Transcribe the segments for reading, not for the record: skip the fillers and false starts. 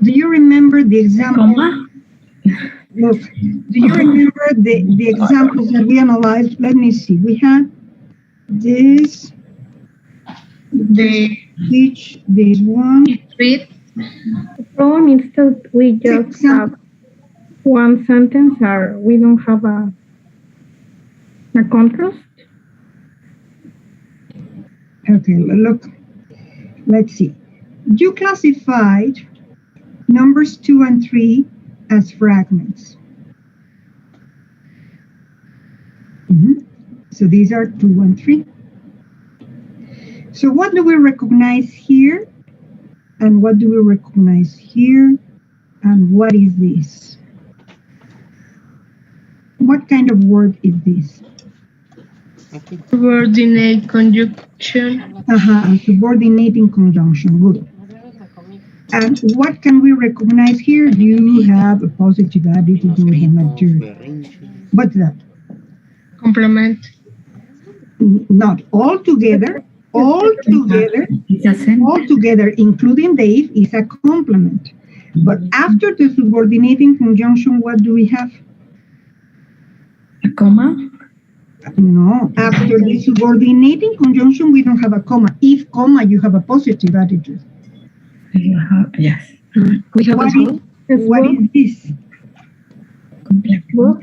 Do you remember the example? Comma? Look, do you remember the examples that we analyzed? Let me see. We had this, each, this one. Read. The problem is that we just have one sentence or we don't have a contrast. Okay, look, let's see. You classified numbers 2 and 3 as fragments. So these are 2 and 3. So what do we recognize here? And what do we recognize here? And what is this? What kind of word is this? Subordinate conjunction. A subordinating conjunction. Good. And what can we recognize here? You have a positive adjective or a material. What's that? Complement. Not all together. All together, including Dave, is a complement. But after the subordinating conjunction, what do we have? A comma? No, after the subordinating conjunction, we don't have a comma. If comma, you have a positive attitude. Yes. We have what is this? Book.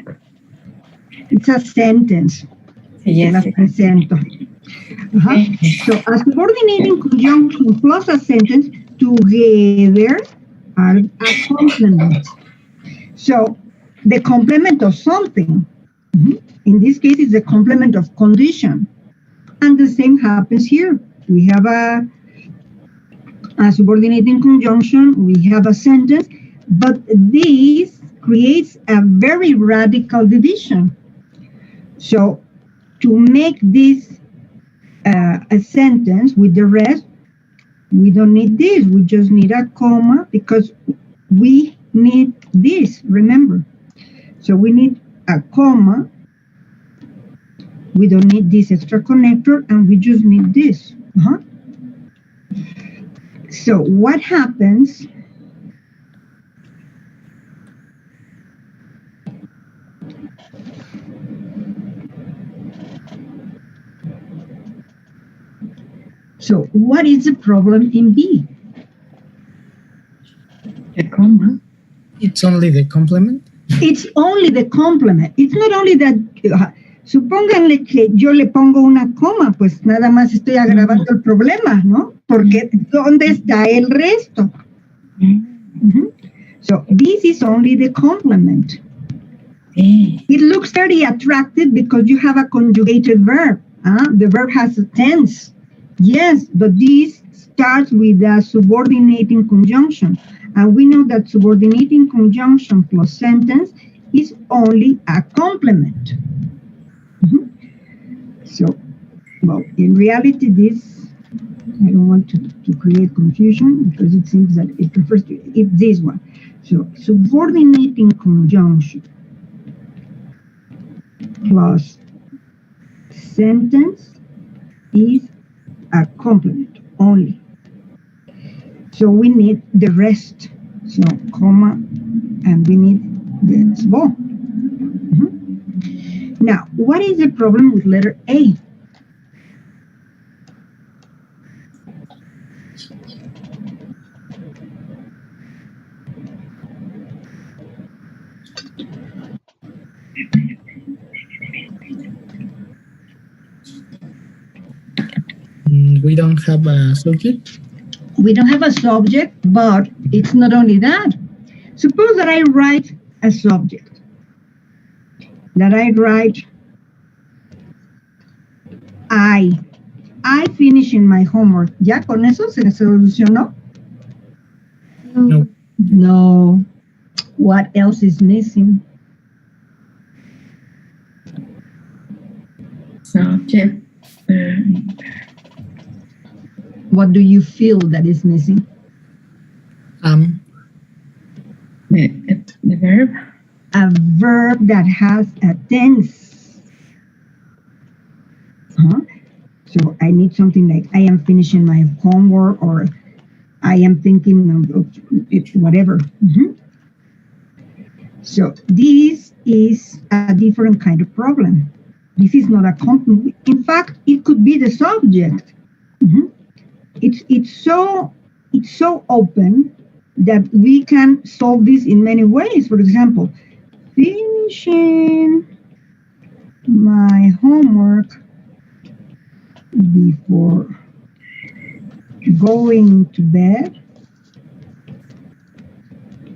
It's a sentence. Yes. So a subordinating conjunction plus a sentence together are a complement. So the complement of something, in this case, is the complement of condition. And the same happens here. We have a subordinating conjunction, we have a sentence, but this creates a very radical division. So to make this a sentence with the rest, we don't need this. We just need a comma because we need this, remember. So we need a comma. We don't need this extra connector, and we just need this. So what happens? So what is the problem in B? A comma? It's only the complement? It's only the complement. It's not only that. Supónganle que yo le pongo una coma, pues nada más estoy agravando el problema, ¿no? Porque ¿dónde está el resto? So this is only the complement. It looks very attractive because you have a conjugated verb. The verb has a tense. Yes, but this starts with a subordinating conjunction. And we know that subordinating conjunction plus sentence is only a complement. So, well, in reality, this, I don't want to create confusion because it seems that it refers to this one. So, subordinating conjunction plus sentence is a complement only. So we need the rest. So comma, and we need the small. Now, what is the problem with letter A? We don't have a subject. We don't have a subject, but it's not only that. Suppose that I write a subject. That I write, I finishing my homework. ¿Ya con eso se solucionó? No. No. What else is missing? Subject. What do you feel that is missing? The verb. A verb that has a tense. So I need something like I am finishing my homework, or I am thinking of whatever. So this is a different kind of problem. This is not a complement. In fact, it could be the subject. It's so open that we can solve this in many ways. For example, finishing my homework before going to bed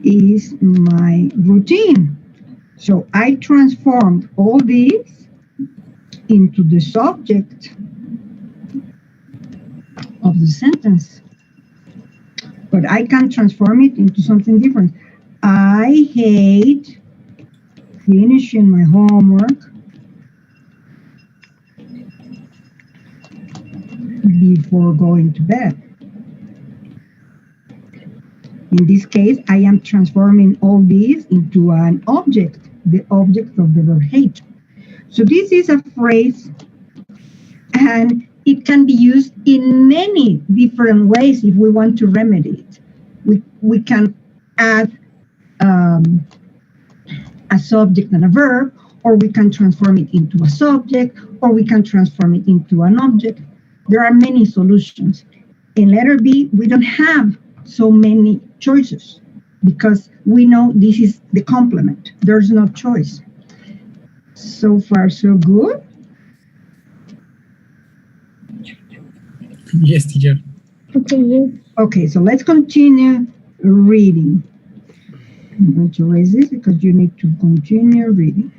is my routine. So I transformed all this into the subject of the sentence. But I can transform it into something different. I hate finishing my homework before going to bed. In this case, I am transforming all these into an object, the object of the verb hate. So this is a phrase, and it can be used in many different ways if we want to remedy it. We can add a subject and a verb, or we can transform it into a subject, or we can transform it into an object. There are many solutions. In letter B, we don't have so many choices because we know this is the complement. There's no choice. So far, so good. Yes, teacher. Okay, yes. Okay, so let's continue reading. I'm going to erase this because you need to continue reading.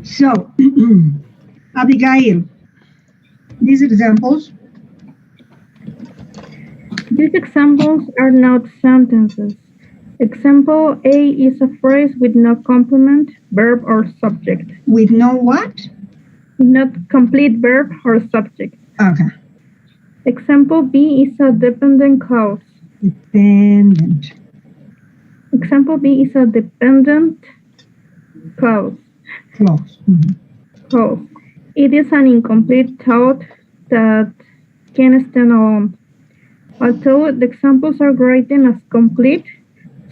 So, Abigail, these examples. These examples are not sentences. Example A is a phrase with no complement, verb, or subject. With no what? Not complete verb or subject. Okay. Example B is a dependent clause. Dependent. Example B is a dependent clause. Clause. Clause. It is an incomplete thought that can stand alone. Although the examples are written as complete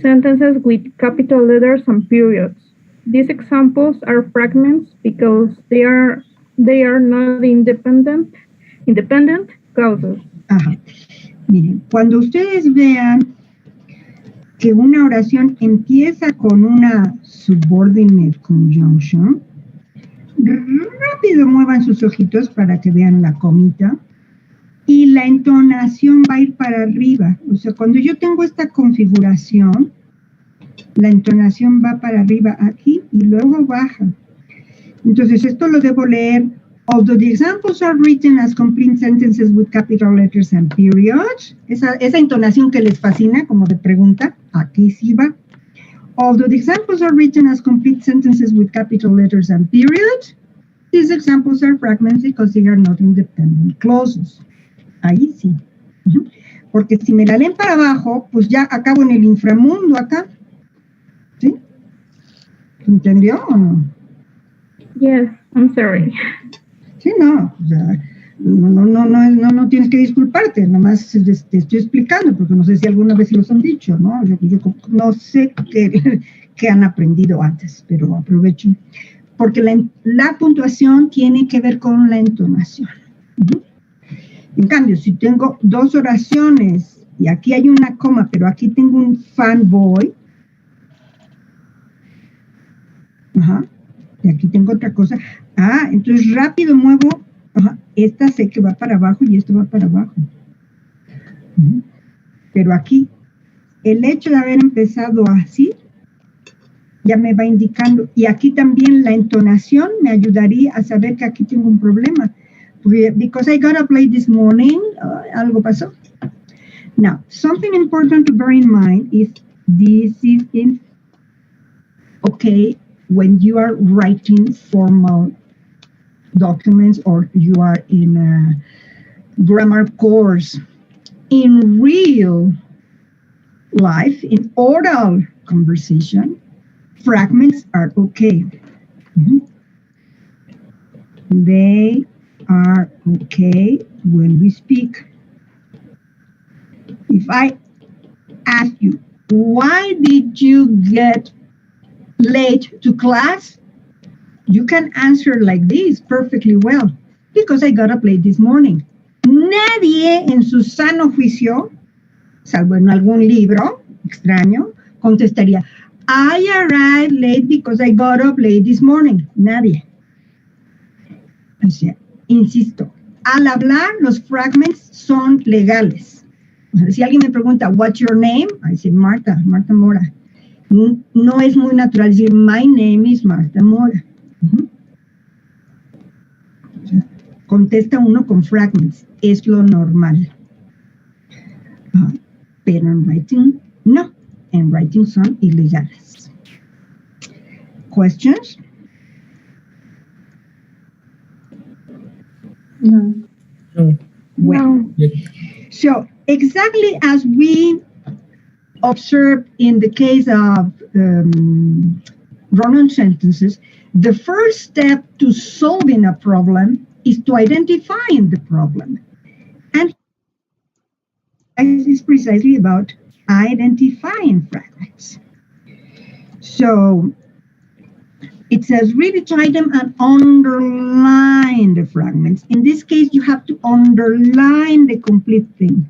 sentences with capital letters and periods. These examples are fragments because they are not independent clauses. Ajá. Miren, cuando ustedes vean que una oración empieza con una subordinate conjunction, rápido muevan sus ojitos para que vean la comita y la entonación va a ir para arriba. O sea, cuando yo tengo esta configuración, la entonación va para arriba aquí y luego baja. Entonces, esto lo debo leer. Although the examples are written as complete sentences with capital letters and periods. Esa entonación que les fascina, como de pregunta, aquí sí va. Although the examples are written as complete sentences with capital letters and periods, these examples are fragments because they are not independent clauses. Ahí sí. Porque si me la leen para abajo, pues ya acabo en el inframundo acá. ¿Sí? ¿Entendió o no? Yes, I'm sorry. Sí, no, o sea, no tienes que disculparte, nomás te estoy explicando, porque no sé si alguna vez los han dicho, ¿no? Yo no sé qué han aprendido antes, pero aprovecho. Porque la puntuación tiene que ver con la entonación. En cambio, si tengo dos oraciones y aquí hay una coma, pero aquí tengo un fanboy, y aquí tengo otra cosa. Entonces rápido muevo, esta sé que va para abajo y esto va para abajo. Pero aquí, el hecho de haber empezado así, ya me va indicando, y aquí también la entonación me ayudaría a saber que aquí tengo un problema. Because I got up late this morning, algo pasó. Now, something important to bear in mind is this is okay when you are writing formal documents or you are in a grammar course. In real life, in oral conversation, fragments are okay. They are okay when we speak. If I ask you, why did you get late to class? You can answer like this perfectly well. Because I got up late this morning. Nadie en su sano juicio, salvo en algún libro extraño, contestaría, I arrived late because I got up late this morning. Nadie. O sea, insisto, al hablar los fragments son legales. O sea, si alguien me pregunta, what's your name? I say, Marta Mora. No es muy natural decir, my name is Marta Mora. O sea, contesta uno con fragments, es lo normal. Pero en writing, no. En writing son ilegales. Questions? No. No. Well, No. so exactly as we observed in the case of run-on sentences, the first step to solving a problem is to identifying the problem. And this is precisely about identifying fragments. So it says read each item and underline the fragments. In this case, you have to underline the complete thing.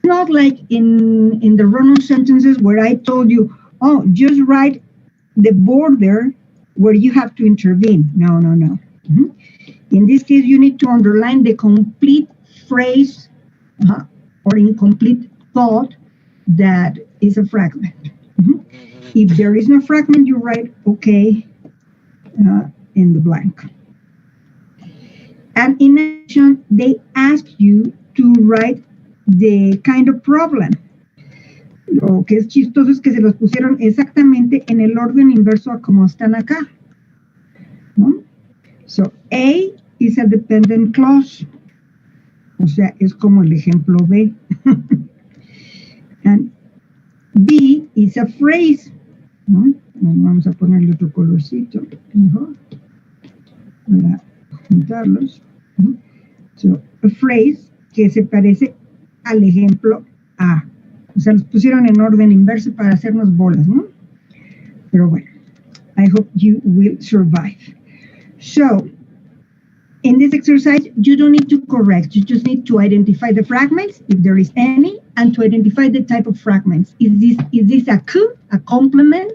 Not like in the run-on sentences where I told you, oh, just write the border where you have to intervene. No. In this case, you need to underline the complete phrase or incomplete thought that is a fragment. If there is no fragment, you write okay in the blank. And in addition, they ask you to write the kind of problem. Lo que es chistoso es que se los pusieron exactamente en el orden inverso a como están acá. ¿No? So, A is a dependent clause. O sea, es como el ejemplo B. And B is a phrase. ¿No? Vamos a ponerle otro colorcito para juntarlos. So, a phrase que se parece al ejemplo A. O sea, los pusieron en orden inverso para hacernos bolas, ¿no? Pero bueno, I hope you will survive. So, in this exercise, you don't need to correct. You just need to identify the fragments, if there is any, and to identify the type of fragments. Is this a coup, a complement?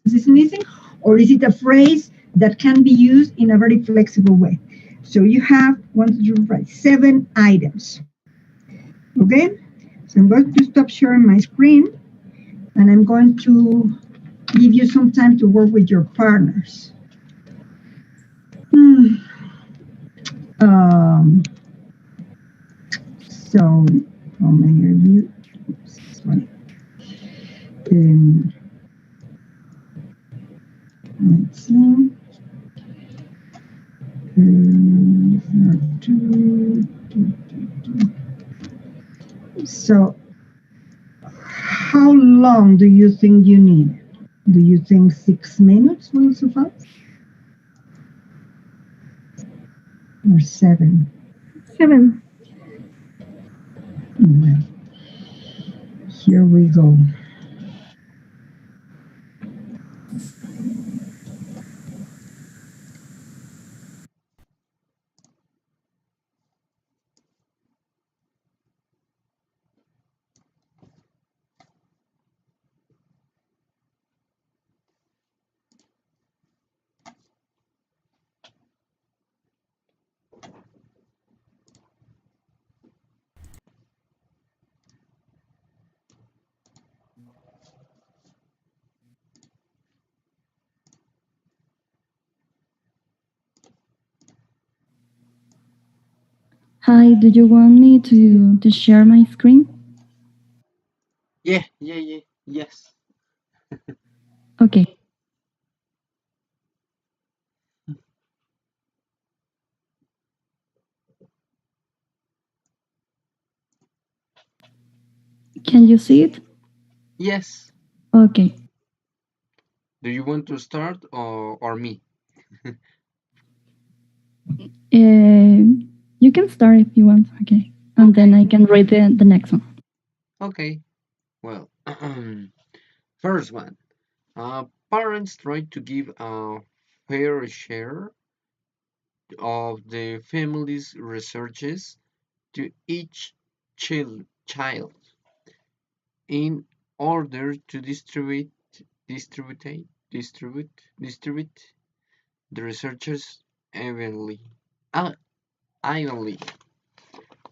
Is this missing? Or is it a phrase that can be used in a very flexible way? So you have 7 items. Okay? So I'm going to stop sharing my screen, and I'm going to give you some time to work with your partners. So, how many of you? Sorry. Let's see. 2. So, how long do you think you need? Do you think 6 minutes will suffice? Or 7? 7. Well, here we go. Hi, do you want me to share my screen? Yes. Okay. Can you see it? Yes. Okay. Do you want to start or me? You can start if you want. Okay. and then Okay. I can read the next one. Okay. Well, first one. Parents try to give a fair share of the family's researches to each child in order to distribute, distribute the researchers evenly. Uh, evenly.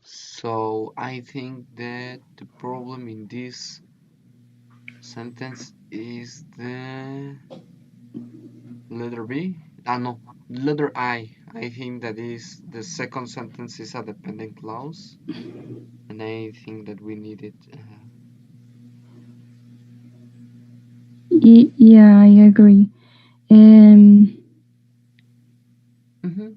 So I think that the problem in this sentence is the letter B. Ah, no, letter I. I think that is the second sentence is a dependent clause, and I think that we need it. Yeah, I agree. Um, Mhm.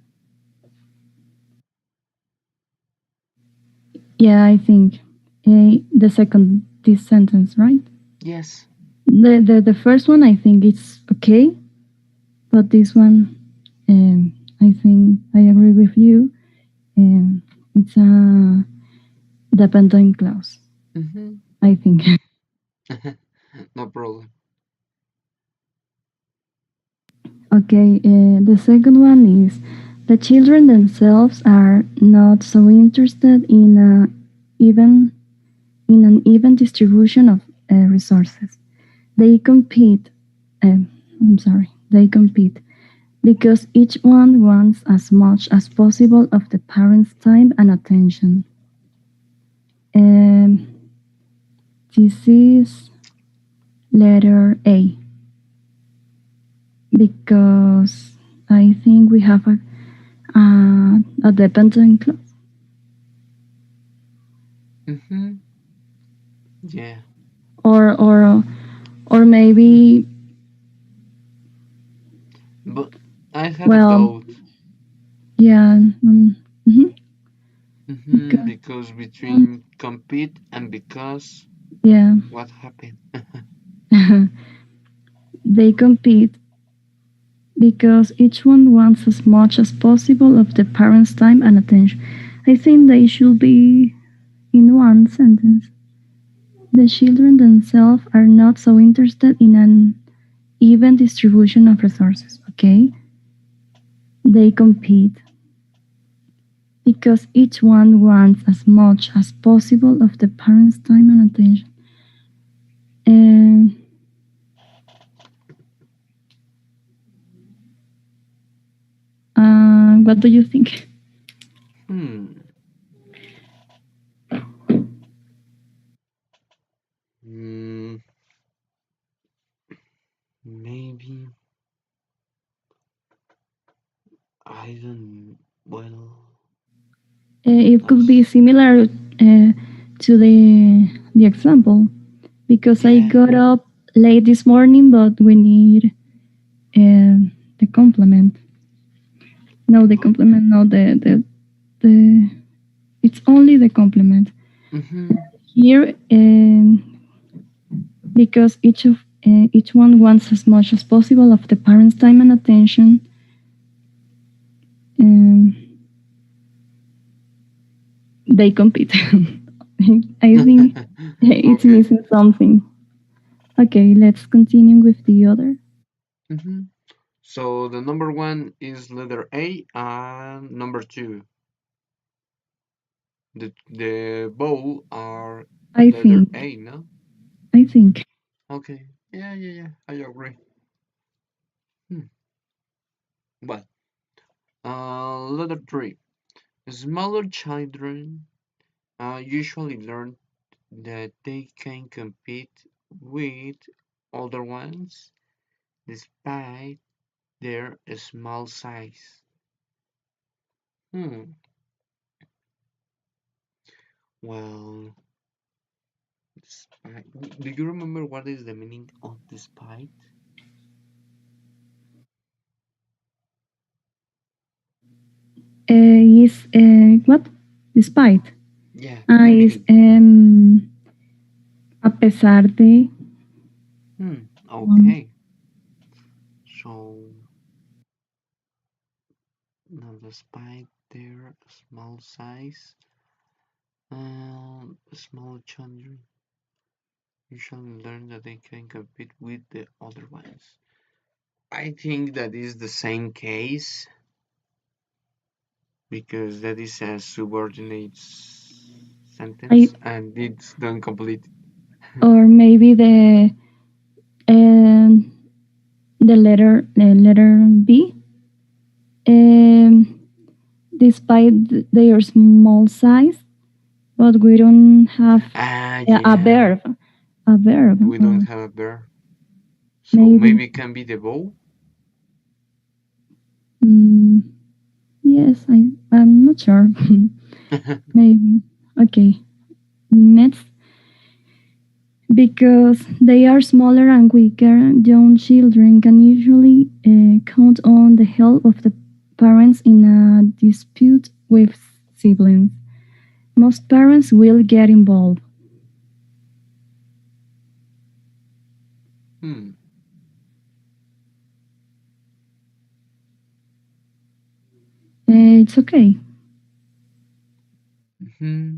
yeah, I think the second this sentence, right? Yes. The first one I think it's okay, but this one, I think I agree with you. It's a dependent clause. Mhm. I think. No problem. Okay, the second one is the children themselves are not so interested in even in an even distribution of resources. They compete. I'm sorry. They compete because each one wants as much as possible of the parents' time and attention. Um, this is letter A because I think we have a dependent clause. Mhm. Yeah. Or maybe, But I have a well, doubt. yeah, mhm, because Because between compete and because yeah. what happened? They compete because each one wants as much as possible of the parents' time and attention. I think they should be in one sentence. The children themselves are not so interested in an even distribution of resources, okay? They compete because each one wants as much as possible of the parents' time and attention. And what do you think? Hmm. Hmm. Maybe I don't. Well, It could be as similar to the example because I yeah. got up late this morning, but we need the complement. No, the But complement. No, the. It's only the complement here, because each one wants as much as possible of the parents' time and attention. Um, they compete. I think it's Okay. missing something. Okay, let's continue with the other. So the number one is letter A, and number two, the bowl are I letter think. A, no? I think. Okay. Yeah, yeah, yeah. I agree. Hmm. Well, letter three. Smaller children usually learn that they can compete with older ones despite their small size. Hmm. Well, despite. Do you remember what is the meaning of despite? Is what? Despite. Yeah, Ah, the is meaning. a pesar de. Um, Okay. So, now despite their small size. Small children usually learn that they can compete with the older ones. I think that is the same case because that is a subordinate sentence and it's done complete. Or maybe um, the letter B. Despite their small size, but we don't have Ah, a yeah. verb. A verb. We don't have a verb. So maybe it can be the bow. Yes, I'm not sure. Maybe. Okay. Next. Because they are smaller and weaker, young children can usually count on the help of the parents in a dispute with siblings. Most parents will get involved. It's okay. Hmm.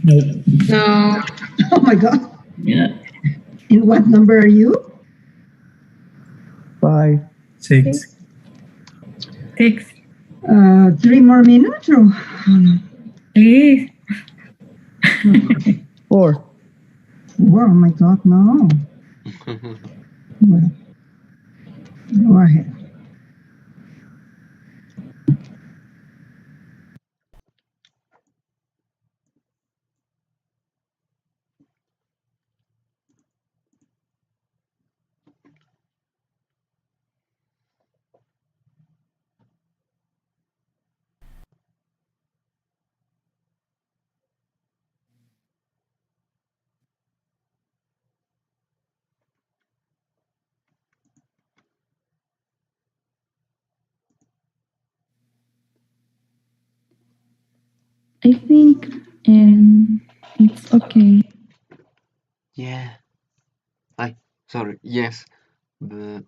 No. No. Oh my God. Yeah. And what number are you? 5, 6. 6. 3 more minutes or? Please. 4. Oh my God, no. Well, go ahead. I think it's okay. Yeah. Sorry. Yes. But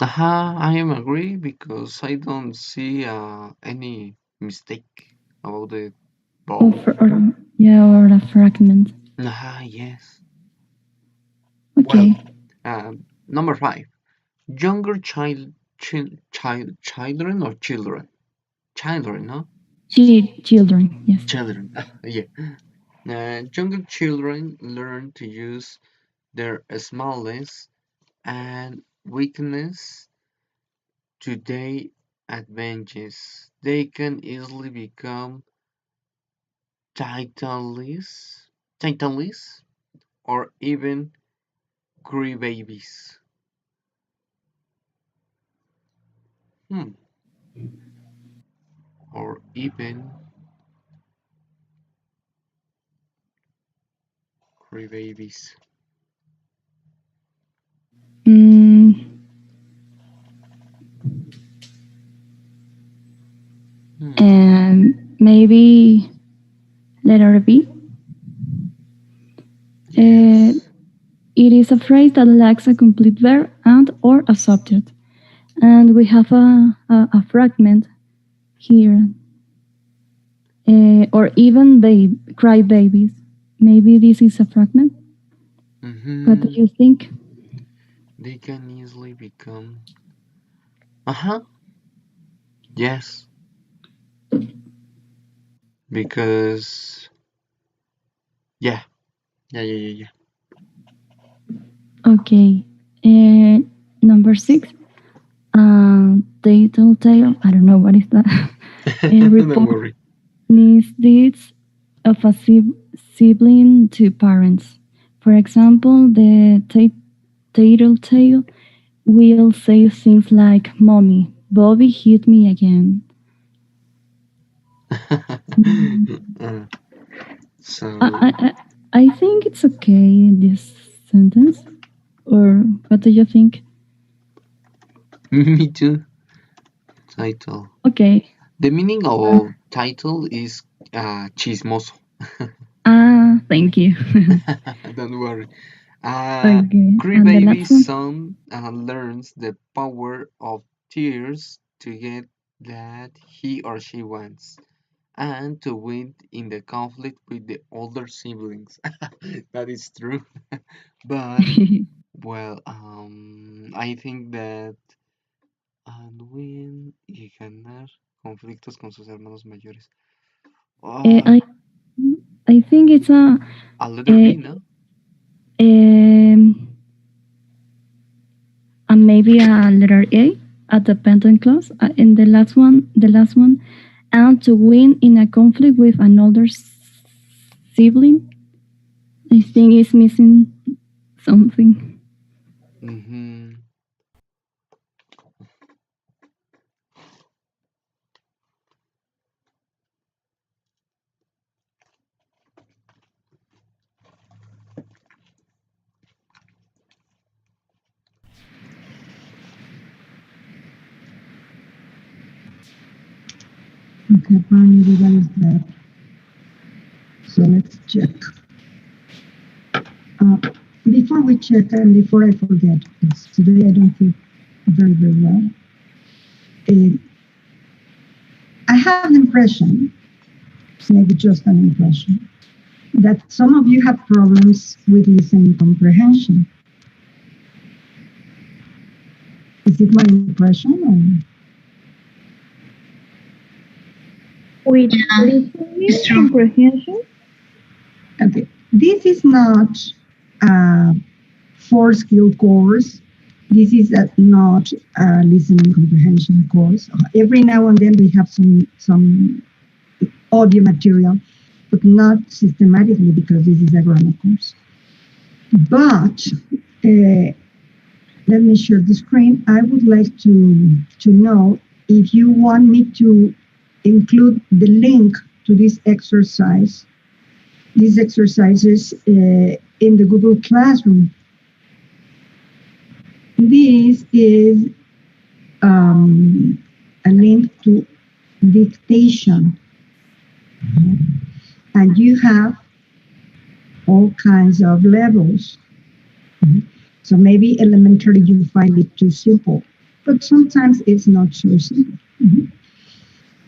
I am agree because I don't see any mistake about the Or, bow. or a fragment. Yes. Okay. Well, number 5. Younger children or children? Children, no? Children, yes. Children. Yeah. Younger children learn to use their smallness and weakness to their advantages. They can easily become titleless, or even crybabies. Or even crybabies. And maybe letter B. Yes. It is a phrase that lacks a complete verb and or a subject. And we have a fragment here. Or even cry babies. Maybe this is a fragment. What do you think? They can easily become. Yes. Because. Yeah. Yeah. Okay. Number 6. Tale. I don't know what is that. Don't worry. Misdeeds of a sibling to parents. For example, the tattletale will say things like, "Mommy, Bobby hit me again." So. I think it's okay, this sentence. Or what do you think? Me too. Title. Okay. The meaning of title is chismoso. Thank you. Don't worry. Okay. And the Crybaby's last one. son learns the power of tears to get that he or she wants and to win in the conflict with the older siblings. That is true. But, well, I think that and win y ganar conflictos con sus hermanos mayores. Eh, Oh, I I think it's a letter B, no? um, maybe a letter A at the patent clause. And the last one, and to win in a conflict with an older sibling. I think it's missing something. Mm-hmm. Okay, apparently that is that. So let's check. Before we check and before I forget, because today I don't feel very well. I have an impression, maybe just an impression, that some of you have problems with listening comprehension. Is it my impression? With Yeah, listening it's true. comprehension, Okay, this is not a four-skill course. This is not a listening comprehension course. Every now and then we have some audio material, but not systematically because this is a grammar course. But let me share the screen. I would like to know if you want me to include the link to this exercise, these exercises in the Google Classroom. This is a link to dictation. And you have all kinds of levels. So maybe elementary you find it too simple, but sometimes it's not so simple.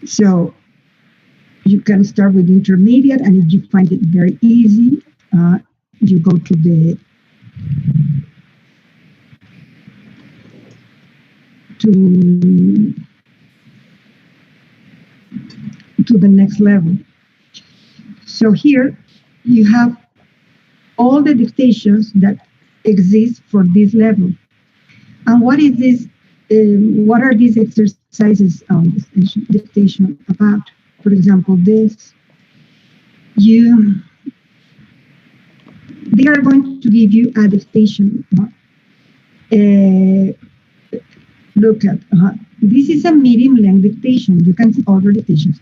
So you can start with intermediate, and if you find it very easy, you go to the next level. So here you have all the dictations that exist for this level. And what is this? What are these exercises on dictation about? For example, this. They are going to give you a dictation. Look at this is a medium length dictation. You can see other dictations.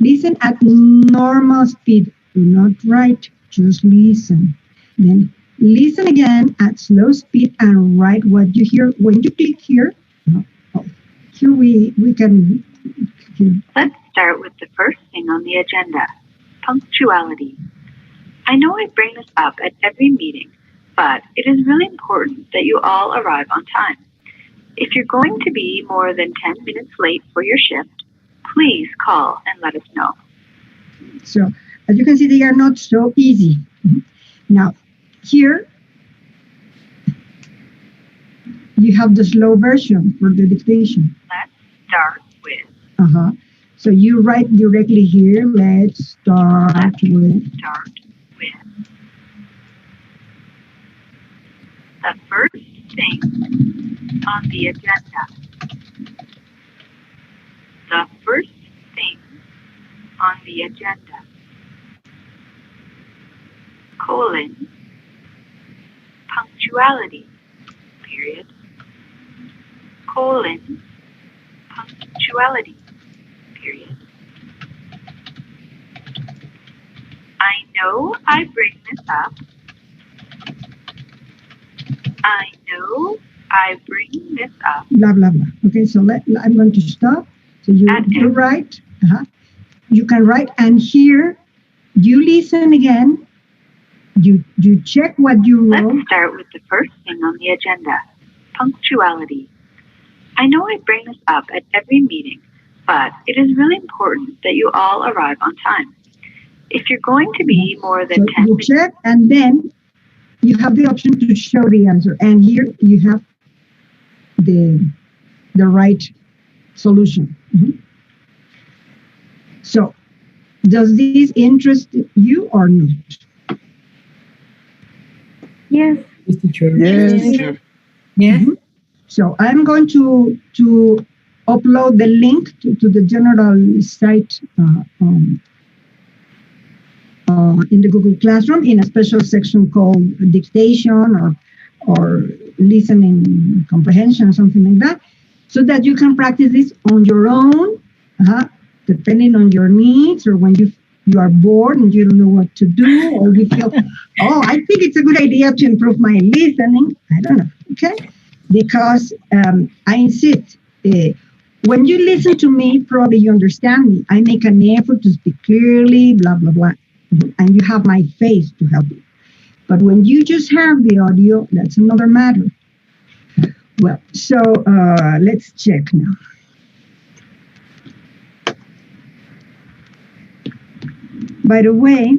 Listen at normal speed. Do not write, just listen. Then listen again at slow speed and write what you hear. When you click here, here we can. Let's start with the first thing on the agenda, punctuality. I know I bring this up at every meeting, but it is really important that you all arrive on time. If you're going to be more than 10 minutes late for your shift, please call and let us know. So, as you can see, they are not so easy. Now, here, you have the slow version for the dictation. Let's start with. So you write directly here, let's start with. The first thing on the agenda. The first thing on the agenda. Colon. Punctuality. Period. Colon. Punctuality. Period. I know I bring this up. I know I bring this up blah, blah, blah. Okay, so I'm going to stop. So you write, you can write, and here you listen again. You check what you wrote. Let's start with the first thing on the agenda, punctuality. I know I bring this up at every meeting, but it is really important that you all arrive on time. If you're going to be more than So 10 you minutes, check, and then you have the option to show the answer. And here you have the right solution. So, does this interest you or not? Yes. Yes, teacher. Yes. Sure. Yes. So I'm going to upload the link to the general site in the Google Classroom in a special section called dictation or listening comprehension, something like that, so that you can practice this on your own, depending on your needs, or when you are bored and you don't know what to do, or you feel, oh, I think it's a good idea to improve my listening. I don't know, okay? Because I insist, when you listen to me, probably you understand me. I make an effort to speak clearly, blah, blah, blah. And you have my face to help you. But when you just have the audio, that's another matter. Well, so let's check now. By the way,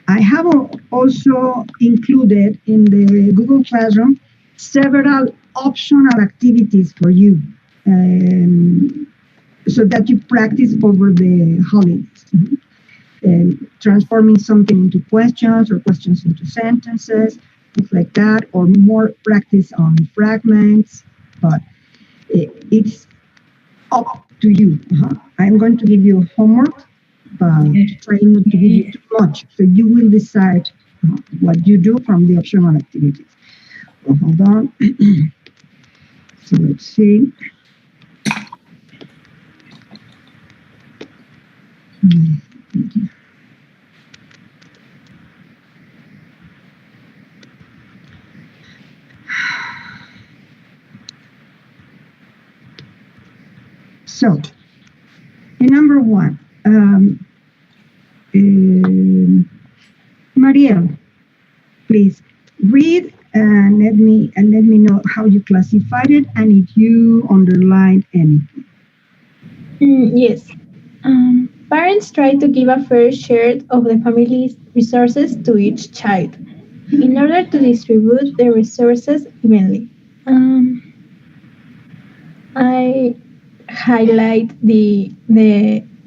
I have also included in the Google Classroom several optional activities for you, so that you practice over the holidays. Transforming something into questions or questions into sentences, things like that, or more practice on fragments, but it's up to you. I'm going to give you homework, but trying not to give you too much, so you will decide what you do from the optional activities. Well, hold on. So let's see. So, number one, Mariel, please read and let me know how you classified it and if you underlined anything. Yes. Parents try to give a fair share of the family's resources to each child in order to distribute the resources evenly. I highlight the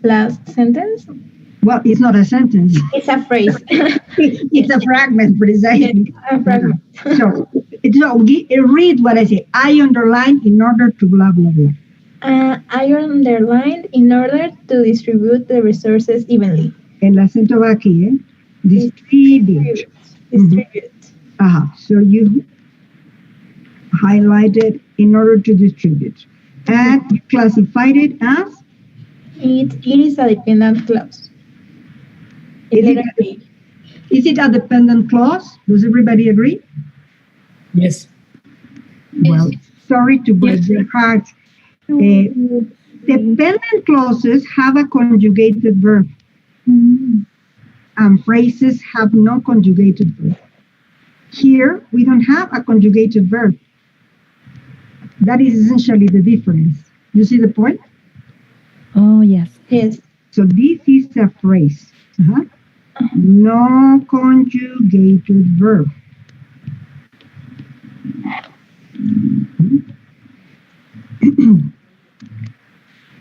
last sentence. Well, it's not a sentence. It's a phrase. It's a fragment, precisely. A fragment. So read what I say. I underline in order to blah, blah, blah. I underlined in order to distribute the resources evenly. El acento va aquí, ¿eh? Distribute. Distribute. So you highlighted in order to distribute. And you classified it as? It is a dependent clause. Is it a dependent clause? Does everybody agree? Yes. Well, sorry to break your heart. Dependent clauses have a conjugated verb, and phrases have no conjugated verb. Here, we don't have a conjugated verb. That is essentially the difference. You see the point? Oh, yes. Yes. So this is a phrase. No conjugated verb.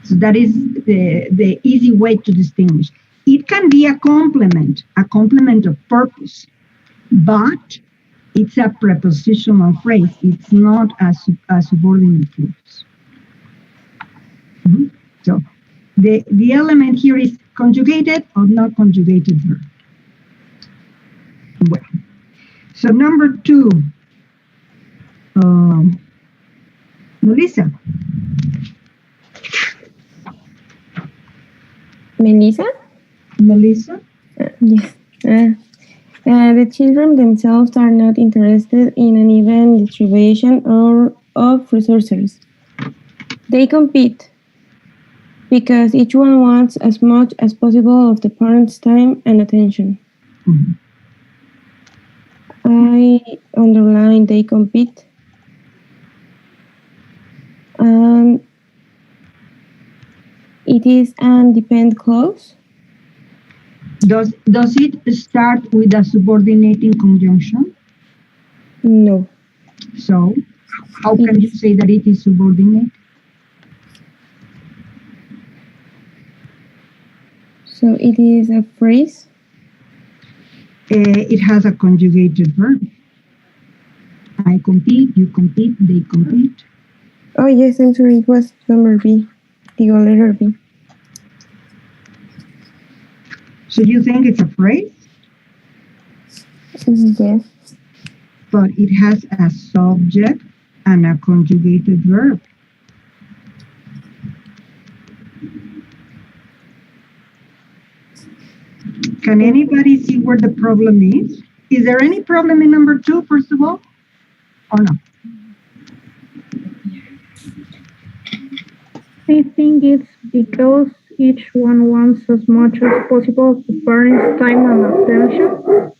So that is the easy way to distinguish. It can be a complement of purpose, but it's a prepositional phrase. It's not a subordinate clause. So the element here is conjugated or not conjugated verb. Well, so number two, Melissa. Melissa? Yes. The children themselves are not interested in an even distribution of resources. They compete because each one wants as much as possible of the parents' time and attention. Mhm. I underline they compete. And it is an depend clause. Does it start with a subordinating conjunction? No. So, how can you say that it is subordinate? So it is a phrase. It has a conjugated verb. I compete, you compete, they compete. Oh yes, I'm sorry, it was number B, the letter B. So you think it's a phrase, Yes. but it has a subject and a conjugated verb. Can anybody see where the problem is? Is there any problem in number 2, first of all? Or no? I think it's because each one wants as much as possible of the parents' time and attention.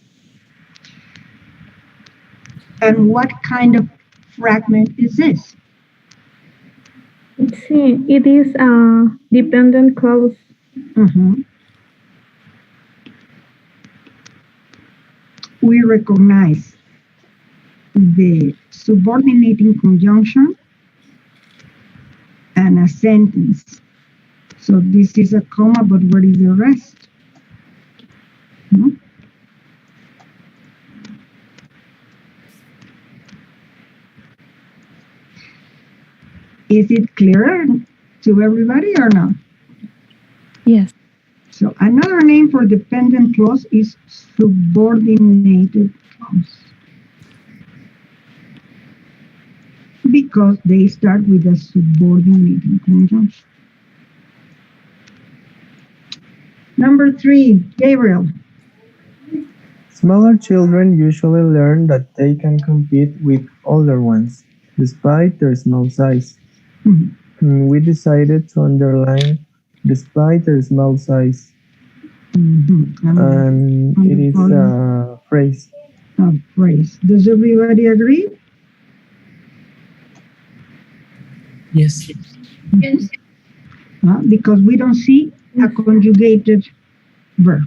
And what kind of fragment is this? Let's see, it is a dependent clause. Mhm. We recognize the subordinating conjunction and a sentence. So this is a comma, but where is the rest? No? Is it clear to everybody or not? Yes. So another name for dependent clause is subordinated clause, because they start with a subordinating conjunction. Number 3, Gabriel. Smaller children usually learn that they can compete with older ones, despite their small size. Mhm. We decided to underline despite their small size, Mhm. and it is a phrase. A phrase. Does everybody agree? Yes. Yes. Because we don't see a conjugated verb.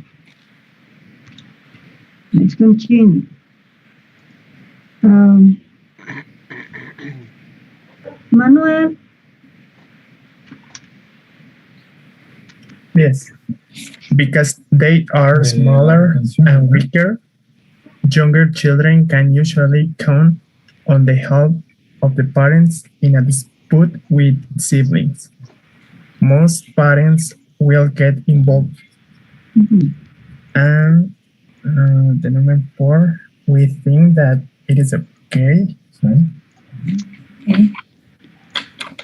Let's continue. Manuel. Yes, because they are smaller and weaker, younger children can usually count on the help of the parents in a dispute with siblings. Most parents will get involved. Mhm. And the number 4, we think that it is okay. Sorry.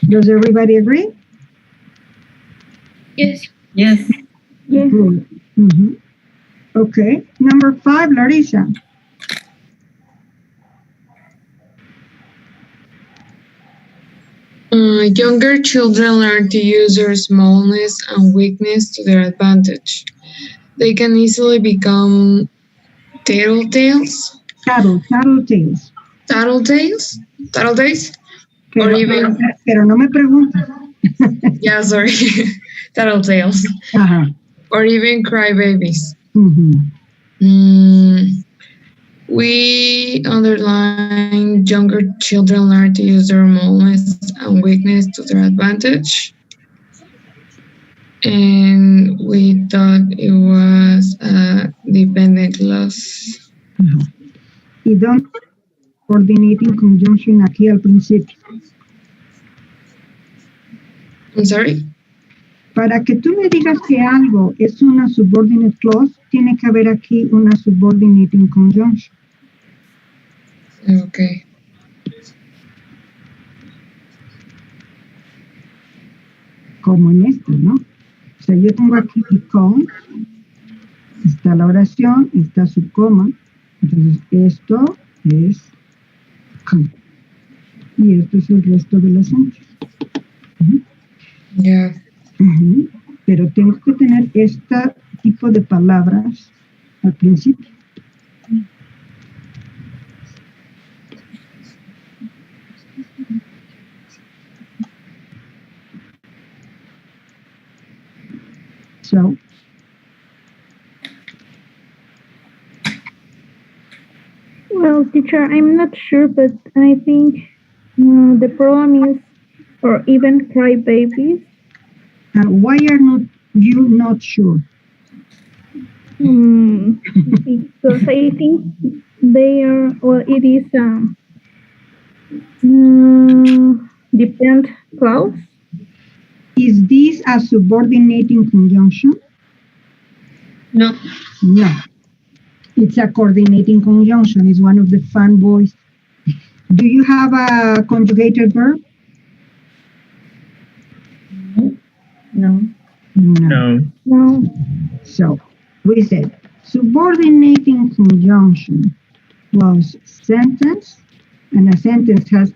Does everybody agree? Yes. Yes. Yes. Good. Mhm. Okay. Number 5, Larissa. Younger children learn to use their smallness and weakness to their advantage. They can easily become tattletales, Tattletales. tattletales, tattletales, or even, Pero no me preguntes. yeah, sorry, tattletales, Ajá. or even crybabies. Mhm. We underline younger children learn to use their smallness and weakness to their advantage. And we thought it was a dependent clause. Ajá. Y don coordinating conjunction aquí al principio. I'm sorry? Para que tú me digas que algo es una subordinate clause, tiene que haber aquí una subordinating conjunction. Okay. Como en esto, ¿no? O sea, yo tengo aquí become, está la oración, está su coma, entonces esto es come. Y esto es el resto de las sentences. Yeah. Pero tengo que tener este tipo de palabras al principio. So, Well, teacher, I'm not sure, but I think the problem is, or even crybabies. why are you not sure? Because I think they are, well, it is depend clause. Is this a subordinating conjunction? No. No. It's a coordinating conjunction. It's one of the fun boys. Do you have a conjugated verb? No. No. No. So we said subordinating conjunction plus sentence, and a sentence has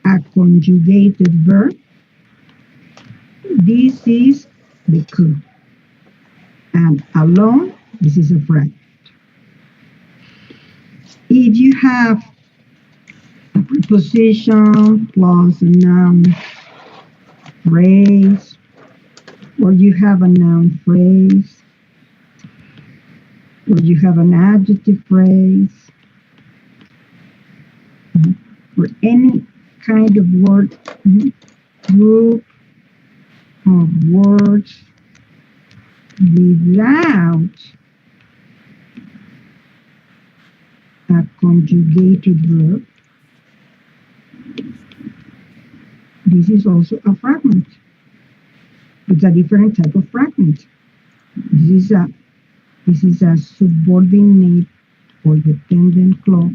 a conjugated verb. This is the clue. And alone, this is a fragment. If you have a preposition plus a noun phrase, or you have a noun phrase, or you have an adjective phrase, or any kind of word, group of words without a conjugated verb, this is also a fragment. It's a different type of fragment. This is a subordinate or dependent clause.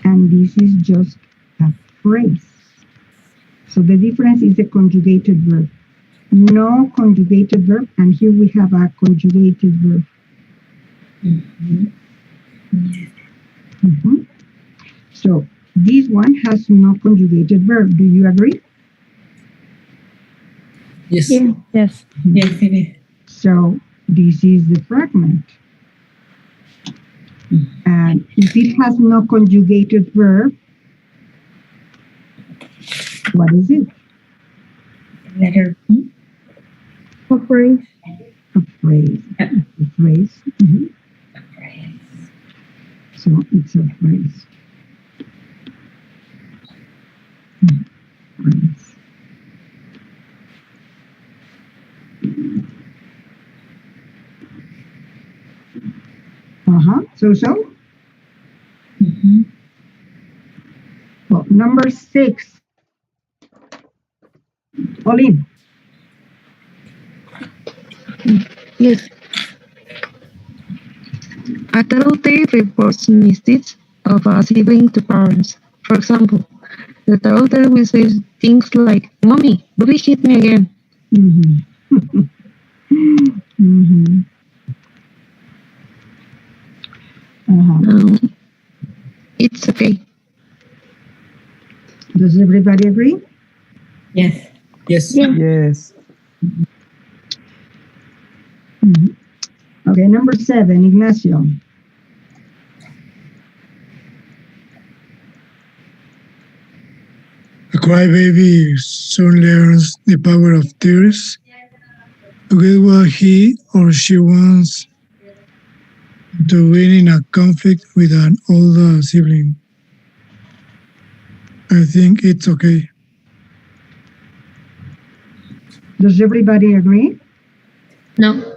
And this is just a phrase. So the difference is the conjugated verb. No conjugated verb, and here we have a conjugated verb. So this one has no conjugated verb. Do you agree? Yes. Yeah. Yes. Yes, it is. So this is the fragment. And if it has no conjugated verb, what is it? Letter B. A phrase. A phrase. A phrase. So it's a phrase. Phrase. So. Well, number 6. Pauline. Yes. A tattletale reports misdeeds of a sibling to parents. For example, the tattletale will say things like, "Mommy, Bobby hit me again." It's okay. Does everybody agree? Yes. Yes. Yes. Okay, number 7, Ignacio. A crybaby soon learns the power of tears to get what he or she wants, to win in a conflict with an older sibling. I think it's okay. Does everybody agree? No.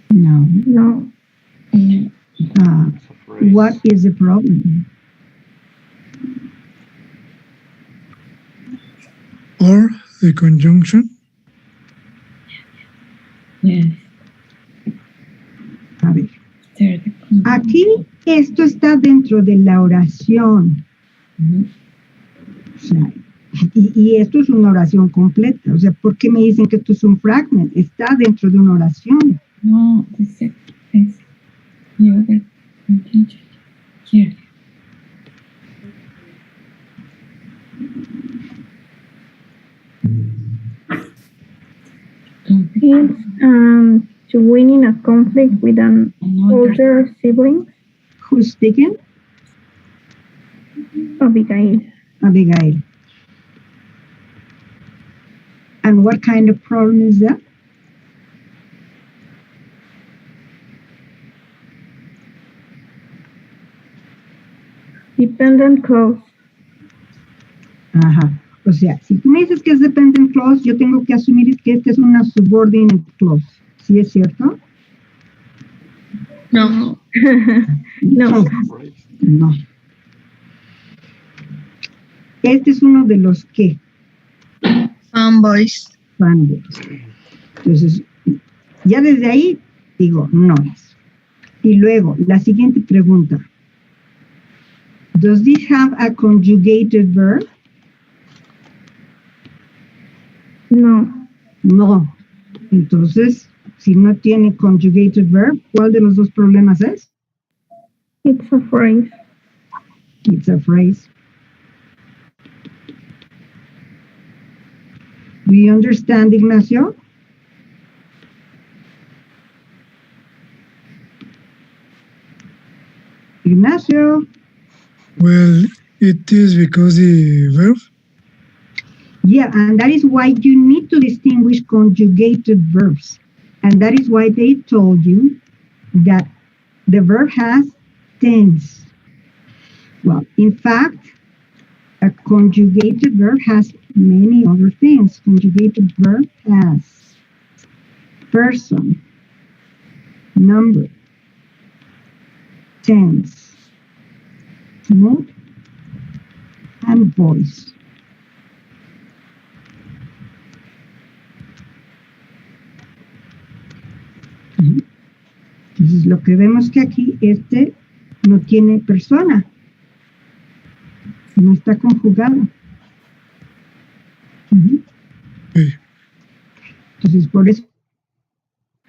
No. What is the problem? Or the conjunction. Yes. A ver. Aquí esto está dentro de la oración. O sea, y esto es una oración completa. O sea, ¿por qué me dicen que esto es un fragment? Está dentro de una oración. No, dice to win in a conflict with an older sibling? Who's speaking? Abigail. Abigail. And what kind of problem is that? Dependent clause. Ajá. O sea, si tú me dices que es dependent clause, yo tengo que asumir que esta es una subordinate clause. ¿Sí es cierto? No. No. No. Este es uno de los que. Fanboys. Fanboys. Entonces, ya desde ahí digo, no es. Y luego, la siguiente pregunta. Does this have a conjugated verb? No. No. Entonces, si no tiene conjugated verb, ¿cuál de los dos problemas es? It's a phrase. It's a phrase. Do you understand, Ignacio? Ignacio? Well, it is because the verb. Yeah, and that is why you need to distinguish conjugated verbs. And that is why they told you that the verb has tense. Well, in fact, a conjugated verb has many other things. Conjugated verb has person, number, tense, mood, and voice. Entonces, lo que vemos que aquí, este no tiene persona. No está conjugado. Entonces, por eso,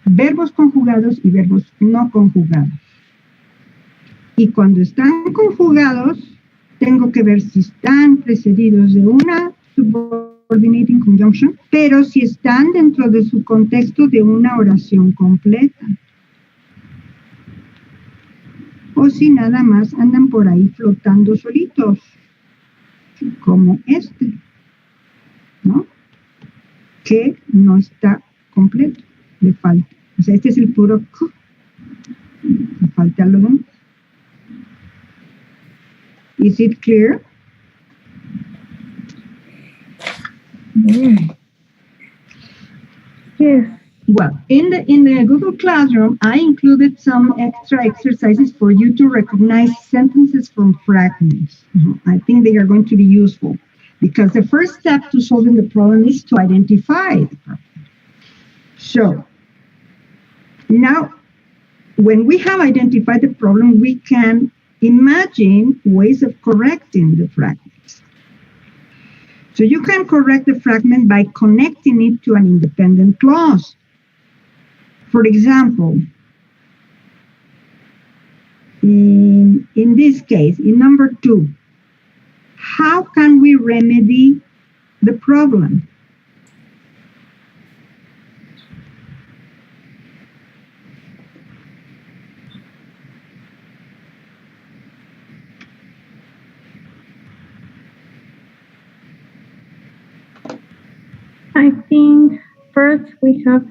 verbos conjugados y verbos no conjugados. Y cuando están conjugados, tengo que ver si están precedidos de una subordinating conjunction, pero si están dentro de su contexto de una oración completa. O si nada más andan por ahí flotando solitos, como este, ¿no? Que no está completo, le falta. O sea, este es el puro Q, le falta lo demás. Is it clear? Yes. Well, in the Google Classroom, I included some extra exercises for you to recognize sentences from fragments. I think they are going to be useful because the first step to solving the problem is to identify the problem. So, now, when we have identified the problem, we can imagine ways of correcting the fragments. So you can correct the fragment by connecting it to an independent clause. For example, in this case, in number 2, how can we remedy the problem? I think first we have,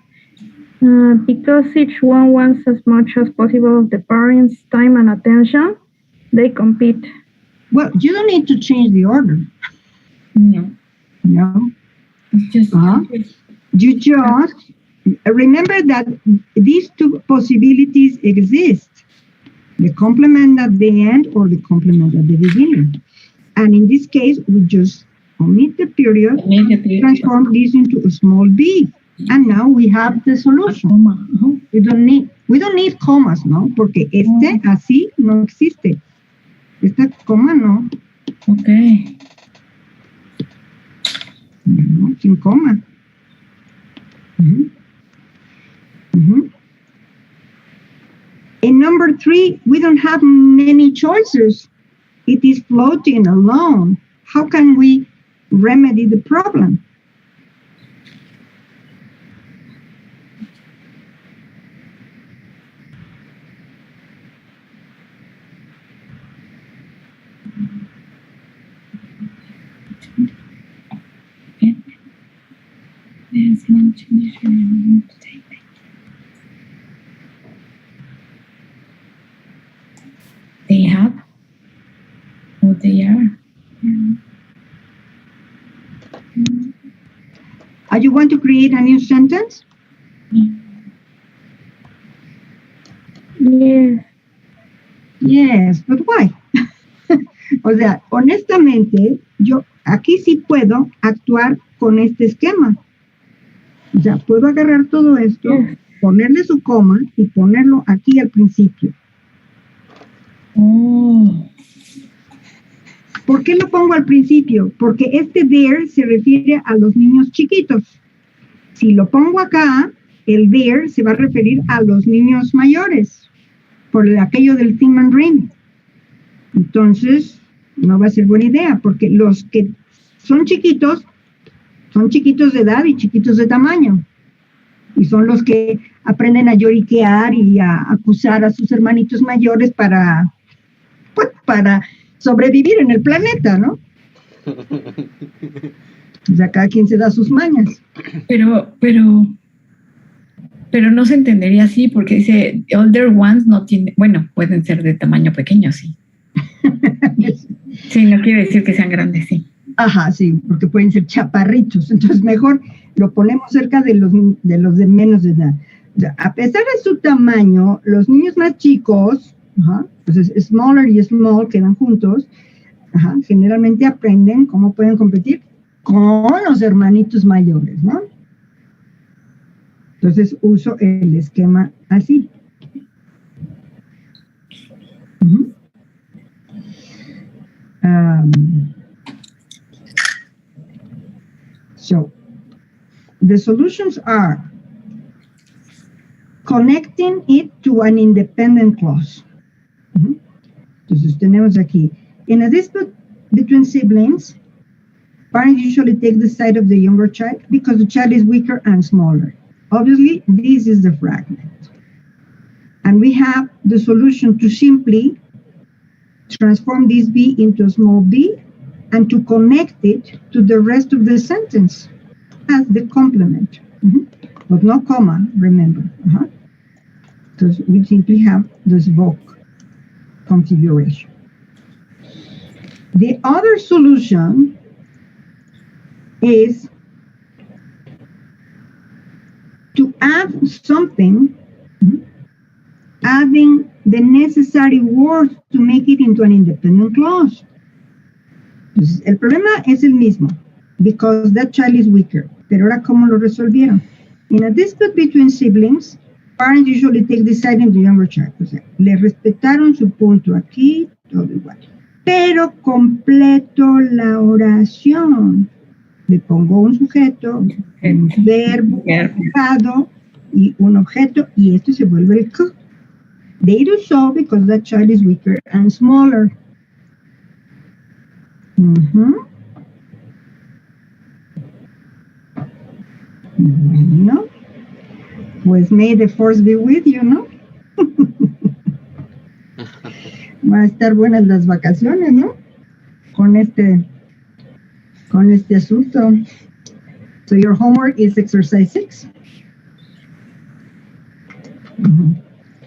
because each one wants as much as possible of the parents' time and attention, they compete. Well, you don't need to change the order. No. No. It's just. You just remember that these two possibilities exist. The complement at the end or the complement at the beginning. And in this case, we just omit the period, transform this into a small b. And now we have the solution. We don't need commas, ¿no? Porque este así no existe. Esta coma no. Okay. No, sin coma. In number 3, we don't have many choices. It is floating alone. How can we remedy the problem? want to create a new sentence? Yes. Yes, but why? O sea, honestamente, yo aquí sí puedo actuar con este esquema. O sea, puedo agarrar todo esto, ponerle su coma y ponerlo aquí al principio. Oh. ¿Por qué lo pongo al principio? Porque este there se refiere a los niños chiquitos. Si lo pongo acá, el there se va a referir a los niños mayores, por aquello del Thin and Ring. Entonces, no va a ser buena idea, porque los que son chiquitos de edad y chiquitos de tamaño. Y son los que aprenden a lloriquear y a acusar a sus hermanitos mayores para sobrevivir en el planeta, ¿no? O sea, cada quien se da sus mañas. Pero no se entendería así porque dice older ones no tiene, bueno, pueden ser de tamaño pequeño, sí. Sí, no quiere decir que sean grandes, sí. Ajá, sí, porque pueden ser chaparritos. Entonces mejor lo ponemos cerca de los de menos de edad. O sea, a pesar de su tamaño, los niños más chicos, pues smaller y small quedan juntos, generalmente aprenden cómo pueden competir con los hermanitos mayores, ¿no? Entonces uso el esquema así. So, the solutions are connecting it to an independent clause. Entonces tenemos aquí, in a dispute between siblings, parents usually take the side of the younger child because the child is weaker and smaller. Obviously, this is the fragment. And we have the solution to simply transform this B into a small b and to connect it to the rest of the sentence as the complement. But no comma, remember. Because we simply have this VOC configuration. The other solution is to add something, adding the necessary words to make it into an independent clause. Entonces, el problema es el mismo, because that child is weaker. Pero ahora, ¿cómo lo resolvieron? In a dispute between siblings, parents usually take the side of the younger child. O sea, le respetaron su punto aquí, todo igual. Pero completo la oración. Le pongo un sujeto, un verbo, fijado y un objeto, y esto se vuelve el Q. They do so because that child is weaker and smaller. Bueno, pues may the force be with you, ¿no? Va a estar buenas las vacaciones, ¿no? Con este asunto. So your homework is exercise 6.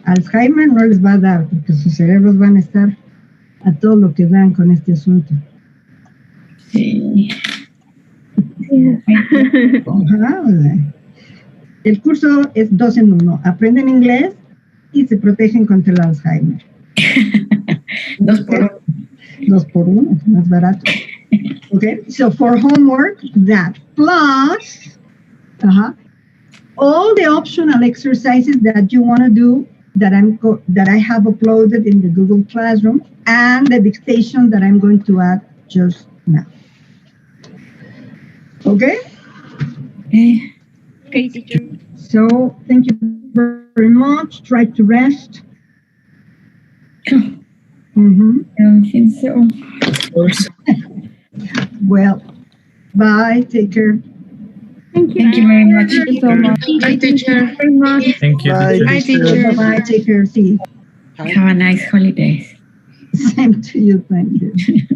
Alzheimer no les va a dar, porque sus cerebros van a estar a todo lo que dan con este asunto. Sí. El curso es 2 en 1. Aprenden inglés y se protegen contra el Alzheimer. 2 por 1. 2 por 1, más barato. Okay, so for homework, that plus all the optional exercises that you want to do that I have uploaded in the Google Classroom and the dictation that I'm going to add just now. Okay? Okay, teacher. So thank you very much. Try to rest. I don't think so. Well, bye. Take care. Thank you. Thank you very much. Thank you so much. Bye, teacher. Very much. Thank you. Bye, Bye, teacher. Bye. Take care. See you. Have a nice holidays. Same to you. Thank you.